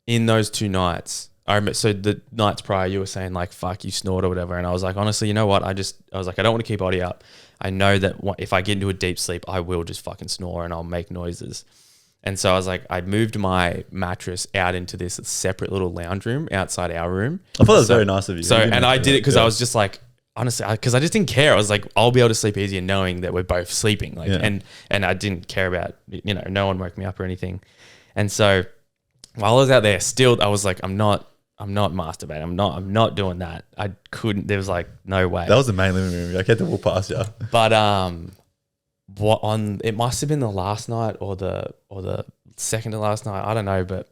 in those 2 nights, I remember, so the nights prior, you were saying like, fuck, you snort or whatever. And I was like, honestly, you know what? I was like, I don't want to keep Audie up. I know that if I get into a deep sleep, I will just fucking snore and I'll make noises. And so I was like, I moved my mattress out into this separate little lounge room outside our room. I thought that was very nice of you. So, and I did it because I was just like, honestly, because I just didn't care. I was like, I'll be able to sleep easier knowing that we're both sleeping. Like, and I didn't care about, no one woke me up or anything. And so while I was out there, still, I was like, I'm not masturbating. I'm not doing that. I couldn't. There was like no way. That was the main living room. I had to walk past you. But it must have been the last night or the second to last night. I don't know. But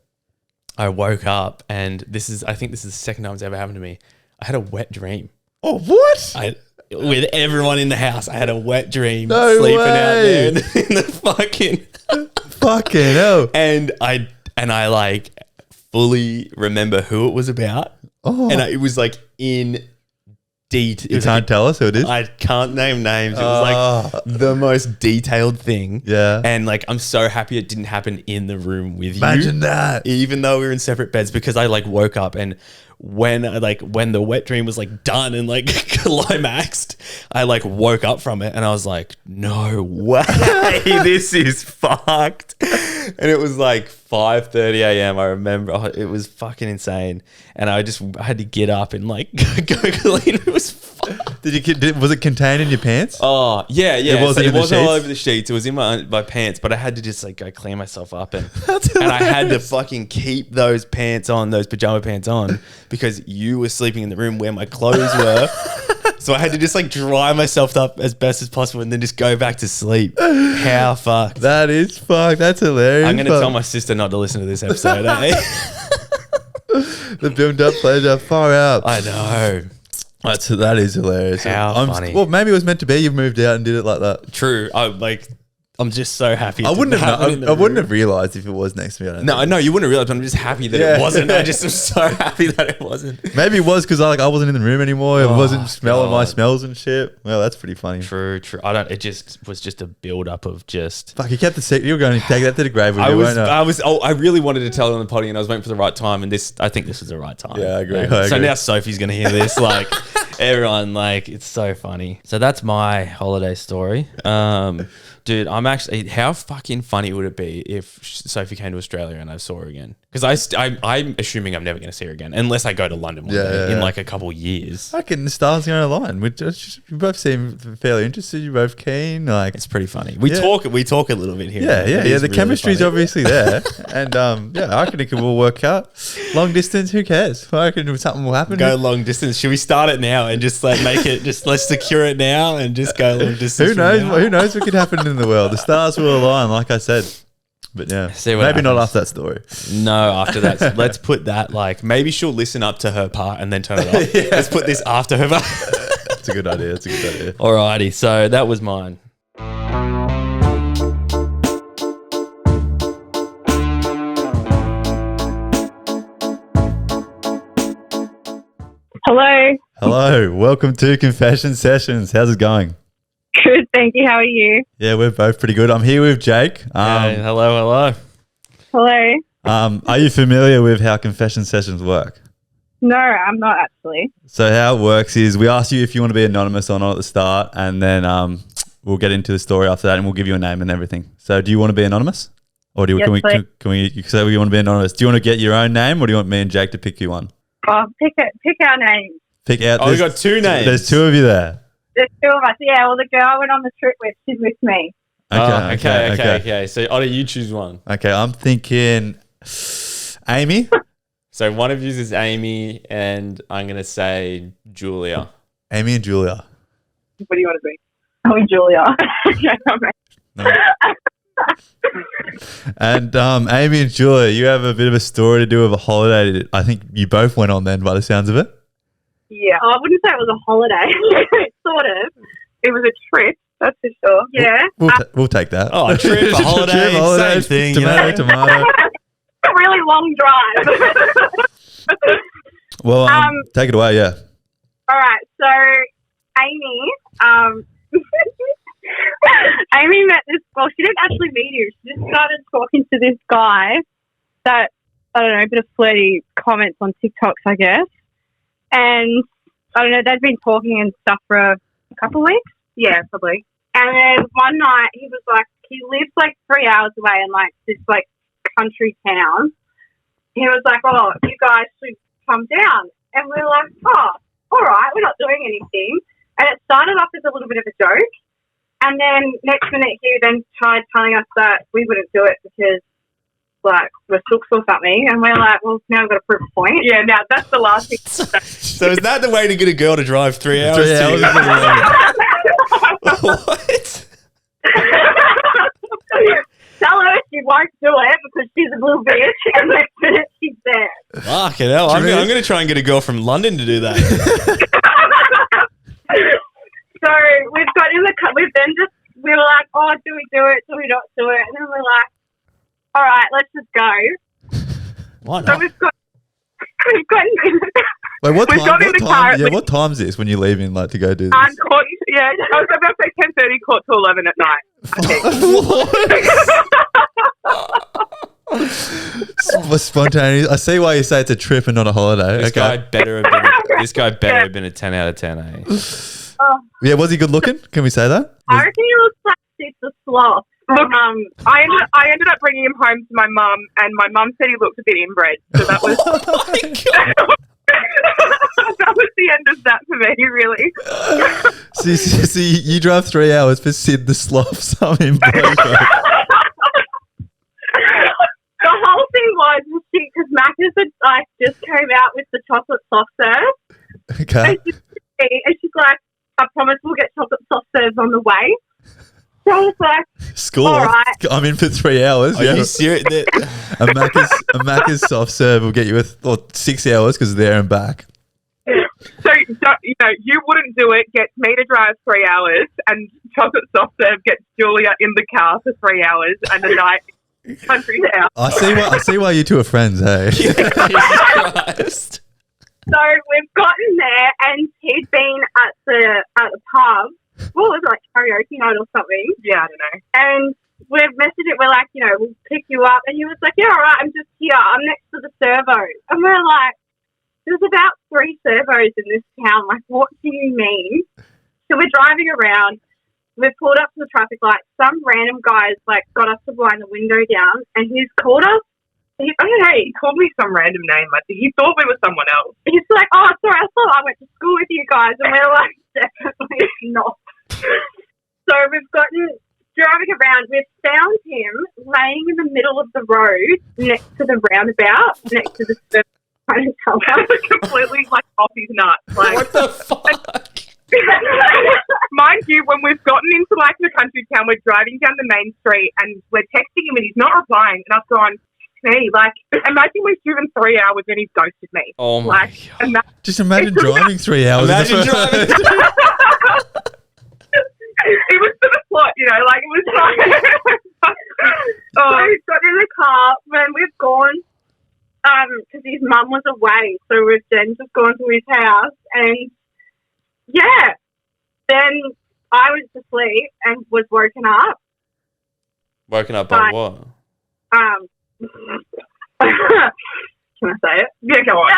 I woke up and I think this is the second time it's ever happened to me. I had a wet dream. Oh, what? With everyone in the house, I had a wet dream way. sleeping out there in the fucking hell. And I like fully remember who it was about. Oh. And it was like in detail. You can't tell us who it is? I can't name names. It was like the most detailed thing. Yeah. And like, I'm so happy it didn't happen in the room with you. Imagine that. Even though we were in separate beds, because I like woke up and when the wet dream was like done and like climaxed, I like woke up from it and I was like, no way, this is fucked. And it was like 5:30 a.m. I remember it was fucking insane. And I had to get up and like go clean. It was fucked. Was it contained in your pants? Oh yeah. It wasn't all over the sheets. It was in my pants, but I had to just like go clean myself up and I had to fucking keep those pajama pants on because you were sleeping in the room where my clothes were. So I had to just like dry myself up as best as possible and then just go back to sleep. How fucked. That is fucked. That's hilarious. I'm going to tell my sister not to listen to this episode, eh? The built up pleasure, far out. I know. That is hilarious. How funny. Well, maybe it was meant to be. You've moved out and did it like that. True. I like I'm just so happy. I wouldn't have. happen in the I wouldn't room. have realised if it was next to me. I don't No, think. no, you wouldn't realize. But I'm just happy that Yeah. it wasn't. I just am so happy that it wasn't. Maybe it was because I wasn't in the room anymore. It Oh, wasn't smelling my God. smells and shit. Well, that's pretty funny. True. I don't. It just was just a build up of just. Fuck, you kept the secret. You were going to take that to the grave with you, weren't you? I really wanted to tell it on the potty, and I was waiting for the right time. And I think this was the right time. Yeah, I agree. So now Sophie's gonna hear this. Like everyone, like it's so funny. So that's my holiday story. Dude, I'm actually. How fucking funny would it be if Sophie came to Australia and I saw her again? Because I'm assuming I'm never going to see her again unless I go to London one day in like a couple years. I reckon the stars going to align. You both seem fairly interested. You're both keen. Like It's pretty funny. We talk a little bit here. yeah. It is The really chemistry's funny. obviously there, and I reckon it can all work out. Long distance, who cares? I reckon something will happen. Go long distance. Should we start it now and just like make it? Just let's secure it now and just go long distance. Who from knows? now. Who knows what could happen in the world? The stars will align, like I said. But yeah, See what maybe not happens. after that story. No, after that, let's put that like maybe she'll listen up to her part and then turn it off. Let's put this after her part. That's a good idea. That's a good idea. Alrighty, so that was mine. Hello. Hello, welcome to Confession Sessions. How's it going? Good, thank you. How are you? Yeah, we're both pretty good. I'm here with Jake. Hey, hello. Hello. Are you familiar with how confession sessions work? No, I'm not actually. So how it works is we ask you if you want to be anonymous or not at the start, and then we'll get into the story after that, and we'll give you a name and everything. So do you want to be anonymous, or do you, Yes, please. can we say we want to be anonymous? Do you want to get your own name, or do you want me and Jake to pick you one? Oh, pick our names. Pick out. Oh, we there's- got two names. There's two of you there. There's two of us. Yeah, well, the girl I went on the trip with, she's with me. Okay. So Otter, you choose one. Okay, I'm thinking Amy. So one of you is Amy, and I'm gonna say Julia. Amy and Julia. What do you want to be? Oh, Julia. No. And Amy and Julia, you have a bit of a story to do with a holiday that I think you both went on then by the sounds of it. Yeah, I wouldn't say it was a holiday. Sort of. It was a trip, that's for sure. Yeah. We'll take that. Oh, a trip, a Just holiday, same thing, you Tomato, know? tomato. A really long drive. Well, take it away, yeah. All right, so Amy, Amy met this. Well, she didn't actually meet him. She just started talking to this guy that I don't know, a bit of flirty comments on TikToks, I guess. And I don't know, they'd been talking and stuff for a couple of weeks. Yeah, probably. And then one night he was like, he lives like 3 hours away in like this like country town. He was like, "Oh, you guys should come down." And we were like, "Oh, all right, we're not doing anything." And it started off as a little bit of a joke. And then next minute he then tried telling us that we wouldn't do it because like we're sooks or something. And we're like, well, now I've got to prove a point. Yeah, now that's the last thing. So is that the way to get a girl to drive 3 hours? 3 hours. What? Tell her she won't do it because she's a little bitch. And next minute she's there. Fucking hell. I'm going to try and get a girl from London to do that. So we've got in the we've then just we were like, oh, do we do it? Do we not do it? And then we're like, all right, let's just go. What? So we've got Wait, what We've time? got in What the time? car. Yeah, what time's this when you're leaving, like to go do this? Court, yeah, I was about to say 10:30, court to 11 at night. What spontaneous? I see why you say it's a trip and not a holiday. This guy better have been a 10 out of 10, eh? Yeah, was he good looking? Can we say that? I reckon he looks like he's a sloth. Look, I ended up bringing him home to my mum, and my mum said he looked a bit inbred. So that was Oh my God. that was the end of that for me, really. See, you drive 3 hours for Sid the Sloth. Something. The whole thing was because Macca's had like just came out with the chocolate soft serve, Okay. and she's like, "I promise we'll get chocolate soft serves on the way." So I was like, School. All right. I'm in for 3 hours. Are Yeah. you serious? A Macca's soft serve will get you 6 hours because there and back. So you wouldn't do it. Gets me to drive 3 hours, and chocolate soft serve gets Julia in the car for 3 hours, and the night country town. I see why you two are friends, hey? Jesus Christ. So we've gotten there, and he'd been at the pub. What was it, like karaoke night or something? Yeah, I don't know. And we've messaged it. We're like, we'll pick you up. And he was like, yeah, all right, I'm just here. I'm next to the servo. And we're like, there's about 3 servos in this town. Like, what do you mean? So we're driving around. We've pulled up to the traffic light. Some random guys got us to wind the window down, and he's called us. I don't know, he called me some random name. I think he thought we were someone else. He's like, oh, sorry, I thought I went to school with you guys. And we're like, definitely not. So we've gotten driving around. We've found him laying in the middle of the road next to the roundabout, next to the kind of I was completely off his nuts. What the fuck? Mind you, when we've gotten into the country town, we're driving down the main street and we're texting him and he's not replying. And I've gone, hey, imagine we've driven 3 hours and he's ghosted me. Oh my God. Just imagine driving 3 hours. Imagine driving. It was for the plot, it was like. So we've got in the car when we've gone, because his mum was away, so we've then just gone to his house, and yeah, then I went to sleep and was woken up. Woken up by what? Can I say it? Yeah, go on.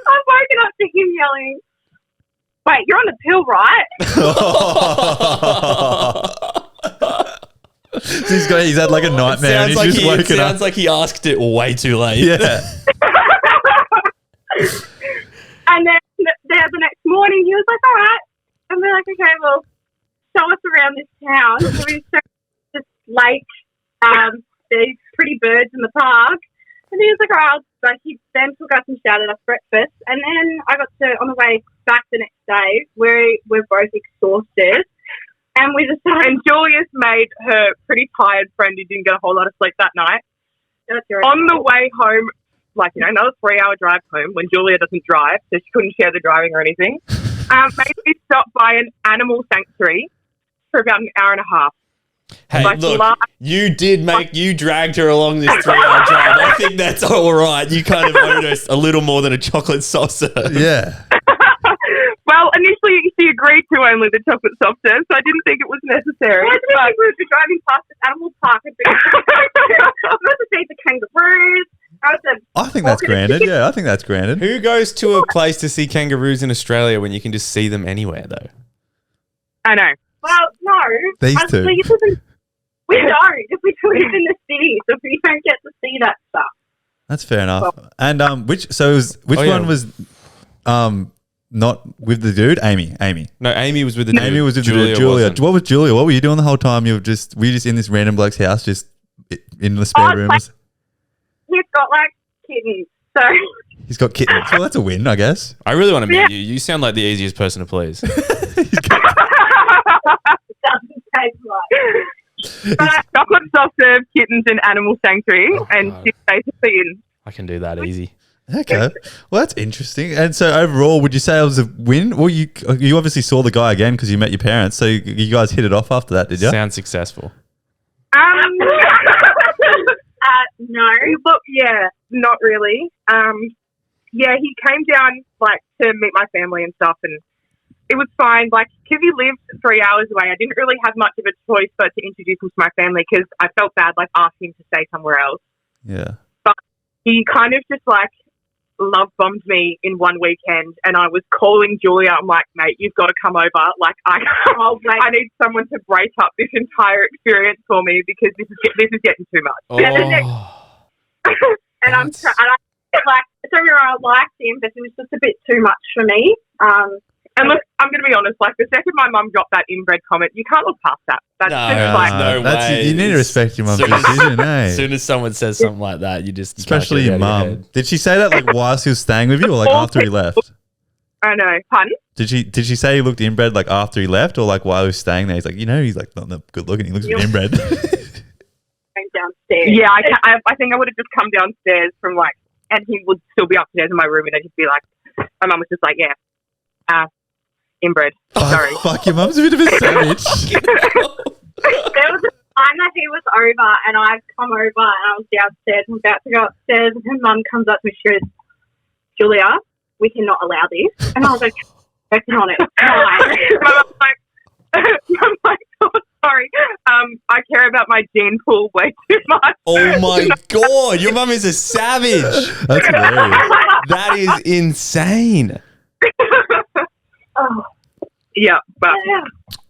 I'm woken up to him yelling, wait, you're on the pill, right? So he's had a nightmare and he's just woken up. Sounds like he asked it way too late. Yeah. And then the next morning he was like, all right. And we're like, okay, well, show us around this town. So we showed this lake, there's pretty birds in the park. And he was like, all right, he then took us and shouted us breakfast. And then I got to, on the way back the next day, we're both exhausted. And we decided. And Julia's made her pretty tired friend who didn't get a whole lot of sleep that night. On the way home, another 3-hour drive home when Julia doesn't drive, so she couldn't share the driving or anything. Maybe we stopped by an animal sanctuary for about an hour and a half. Hey, look, you dragged her along this 3-hour drive. I think that's all right. You kind of owed us a little more than a chocolate saucer. Yeah. Well, initially she agreed to only the chocolate soft serve, so I didn't think it was necessary. I didn't think we would be driving past this animal park. I was to see the kangaroos. I think that's granted. Yeah, I think that's granted. Who goes to a place to see kangaroos in Australia when you can just see them anywhere, though? I know. Well, no. These two. We don't. If we live in the city, so we don't get to see that stuff. That's fair enough. And which one was not with the dude? Amy. No, Amy was with the dude. Amy was with the dude. Julia. What was Julia? What were you doing the whole time? Were you just in this random bloke's house, just in the spare rooms? He's got kittens, so he's got kittens. Well, that's a win, I guess. I really want to meet you. You sound like the easiest person to please. doesn't taste right. Chocolate soft serve, kittens, and animal sanctuary, and she's basically in. I can do that easy. Okay, well that's interesting. And so overall, would you say it was a win? Well, you obviously saw the guy again because you met your parents, so you guys hit it off after that, did you? Sounds successful. No, look, yeah, not really. Yeah, he came down to meet my family and stuff, and it was fine. Because he lived 3 hours away, I didn't really have much of a choice but to introduce him to my family because I felt bad asking him to stay somewhere else. Yeah, but he kind of just love bombed me in one weekend, and I was calling Julia. I'm like, mate, you've got to come over. I need someone to break up this entire experience for me because this is getting too much. Oh. And I'm don't get me wrong, I liked him, but it was just a bit too much for me. And look, I'm going to be honest. The second my mum dropped that inbred comment, you can't look past that. No way. You need to respect your mum's decision, eh? As soon as someone says something like that, especially your mum. Did she say that whilst he was staying with you, or after he left? I know. Pardon? Did she say he looked inbred after he left, or while he was staying there? He's he's not that good looking. He looks inbred. Downstairs. Yeah, I think I would have just come downstairs from and he would still be upstairs in my room, and I'd just be like, my mum was just like, yeah, inbred. Sorry. Fuck, your mum's a bit of a savage. There was a time that he was over and I've come over and I was downstairs and about to go upstairs and her mum comes up to me, she goes, Julia, we cannot allow this. And I was like, working on it. Why? I'm like, oh, sorry. I care about my gene pool way too much. Oh my God, your mum is a savage. That's hilarious. That is insane. Oh. Yeah, but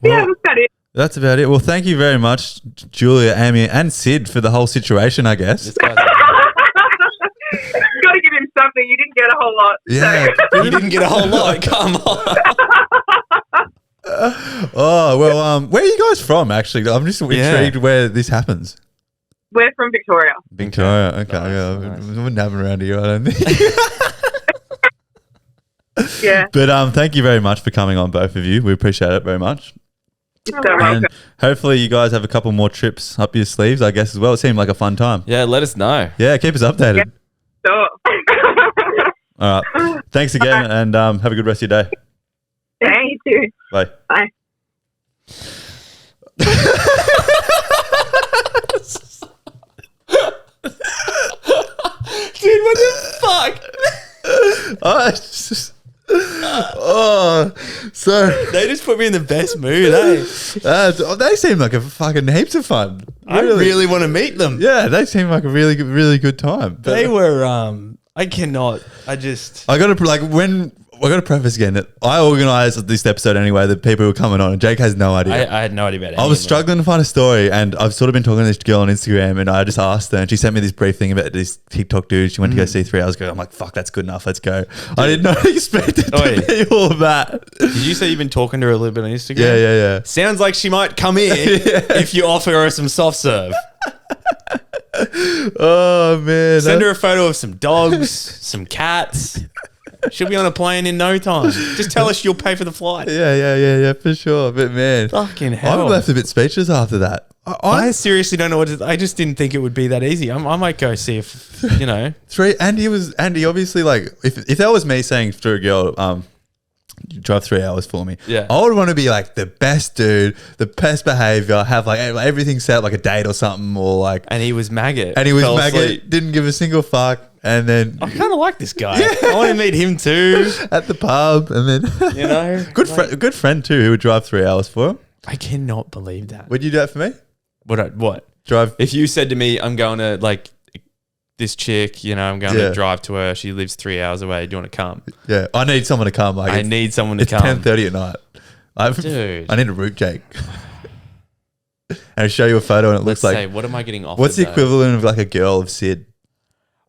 Well, that's about it. that's about it. Well, thank you very much, Julia, Amy, and Sid for the whole situation, I guess. This guy's Got to give him something. You didn't get a whole lot. Yeah. you didn't get a whole lot. Come on. Oh, well, where are you guys from, actually? I'm just intrigued where this happens. We're from Victoria. Victoria. Okay. Nice, Yeah. nice. We wouldn't have it around here, I don't think. Yeah. But thank you very much for coming on, both of you. We appreciate it very much. You're so welcome. And hopefully you guys have a couple more trips up your sleeves, I guess, as well. It seemed like a fun time. Yeah, let us know. Yeah, keep us updated. Sure. All right. Thanks again, and have a good rest of your day. Yeah, you too. Bye. Bye. Dude, what the fuck? Oh, it's just, oh, so They just put me in the best mood, eh? they seem like a fucking heaps of fun. I really want to meet them. Yeah, they seem like a really good time. But They were, I cannot, I got to preface again that I organised this episode anyway. The people who were coming on, and Jake has no idea. I had no idea about it. I was struggling to find a story, and I've sort of been talking to this girl on Instagram, and I just asked her, and she sent me this brief thing about this TikTok dude she went to go see 3 hours ago. I'm like, fuck, that's good enough. Let's go. I did not expect it to be all of that. Did you say you've been talking to her a little bit on Instagram? Yeah. Sounds like she might come in if you offer her some soft serve. Oh, man. Send her a photo of some dogs, some cats. She'll be on a plane in no time. Just tell us you'll pay for the flight. Yeah, for sure. But, man, Fucking hell. I'm left a bit speechless after that. I seriously don't know what I just didn't think it would be that easy. I might go see if, you know. Andy obviously, like, if that was me saying to a girl, you drive 3 hours for me. Yeah. I would want to be like the best dude, the best behavior, have like everything set like a date or something, or like. And he was maggot. And he was Fell maggot, asleep. didn't give a single fuck, and then I kind of like this guy. I want to meet him too. at the pub, and then You know, good friend too, who would drive 3 hours for him. I cannot believe that. Would you do that for me? What? Drive. If you said to me, I'm going to like this chick, you know, I'm going to drive to her. She lives 3 hours away. Do you want to come? Yeah, I need someone to come. Like I need someone to it's come. 10:30 at night. Dude. I need a route, Jake. And I'll show you a photo, and it Let's looks say, like. what am I getting offered? What's the though? equivalent of like a girl of Sid?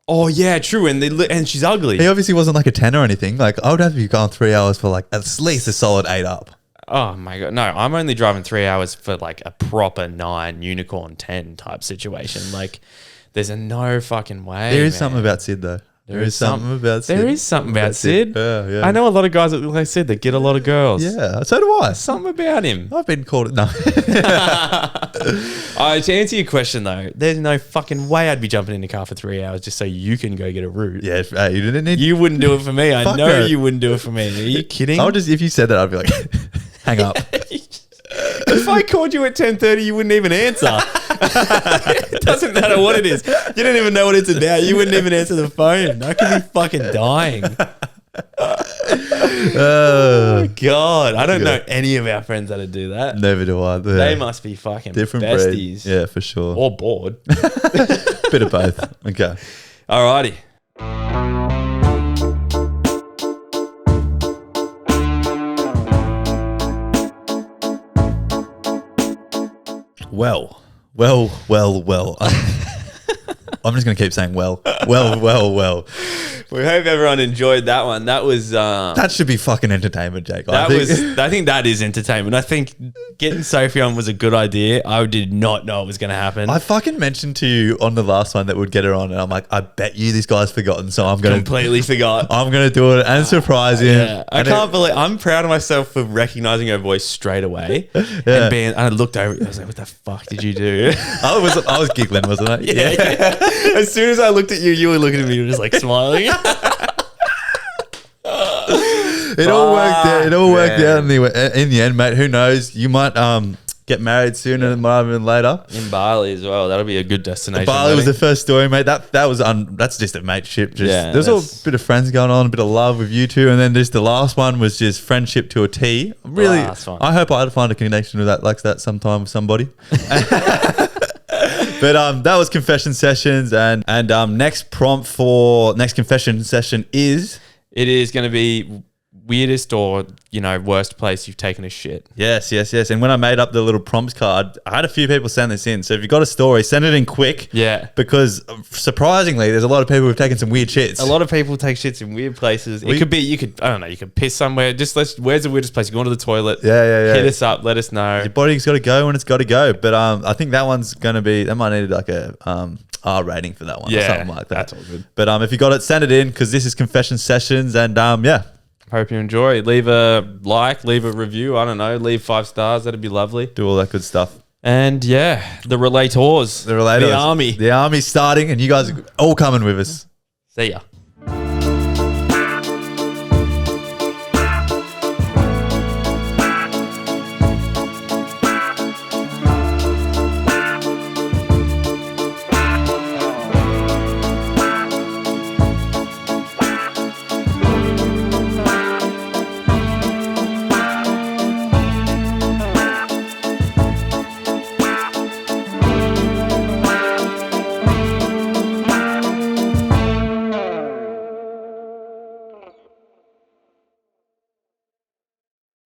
Oh yeah, true. And she's ugly. He obviously wasn't like a 10 or anything. Like I would have to be gone 3 hours for like at least a solid 8 up. Oh my God. No, I'm only driving 3 hours for like a proper 9 unicorn 10 type situation. Like there's no fucking way. There is man. something about Sid though. There is something about Sid. There is something about Sid. Yeah. I know a lot of guys that look like Sid that get a lot of girls. Yeah, so do I. Something about him. I've been called no. To answer your question though, there's no fucking way I'd be jumping in the car for 3 hours just so you can go get a route. Yeah, you didn't need. You wouldn't do it for me. I Fuck know no. you wouldn't do it for me. Are you kidding? I would just if you said that, I'd be like, hang up. If I called you at 10:30, you wouldn't even answer. It doesn't matter what it is. You don't even know what it's about. You wouldn't even answer the phone. I could be fucking dying. Oh, God. I don't know any of our friends that'd do that. Never do I. They must be fucking different besties. breed. Yeah, for sure. Or bored. Bit of both. Okay. Alrighty. Well. I'm just going to keep saying well. We hope everyone enjoyed that one. That was That should be fucking entertainment, Jake. I think that is entertainment. I think getting Sophie on was a good idea. I did not know it was going to happen. I fucking mentioned to you on the last one that would get her on, and I'm like, I bet you this guy's forgotten, so I'm going to completely forgot. I'm going to do it and surprise him. Yeah, I can't believe I'm proud of myself for recognizing her voice straight away. And I looked over. I was like, "What the fuck did you do?" I was giggling, wasn't I? Yeah. As soon as I looked at you, you were looking at me, you were just like smiling. It all worked out. It all worked man. out in the end, mate. Who knows? You might get married sooner than rather than later. In Bali as well. That'll be a good destination. Bali was wedding. the first story, mate. That was that's just a mateship. Yeah, There's all a that's- bit of friends going on, a bit of love with you two, and then just the last one was just friendship to a T. Really, Last one. I hope I'd find a connection with that like that sometime with somebody. But that was confession sessions, and next prompt for next confession session is It is going to be weirdest or, worst place you've taken a shit. yes. And when I made up the little prompts card, I had a few people send this in. So if you've got a story, send it in quick. Yeah. Because surprisingly, there's a lot of people who've taken some weird shits. A lot of people take shits in weird places. It could be, you could piss somewhere. Where's the weirdest place? You go to the toilet. Yeah. Hit us up. Let us know. Your body's got to go when it's got to go. But I think that one's going to be, that might need like a R rating for that one or something like that. That's all good. But if you got it, send it in because this is confession sessions. And yeah. Hope you enjoy. Leave a like, leave a review. I don't know. Leave 5 stars. That'd be lovely. Do all that good stuff. And yeah, the relators. The relators. The army. The army's starting and you guys are all coming with us. See ya.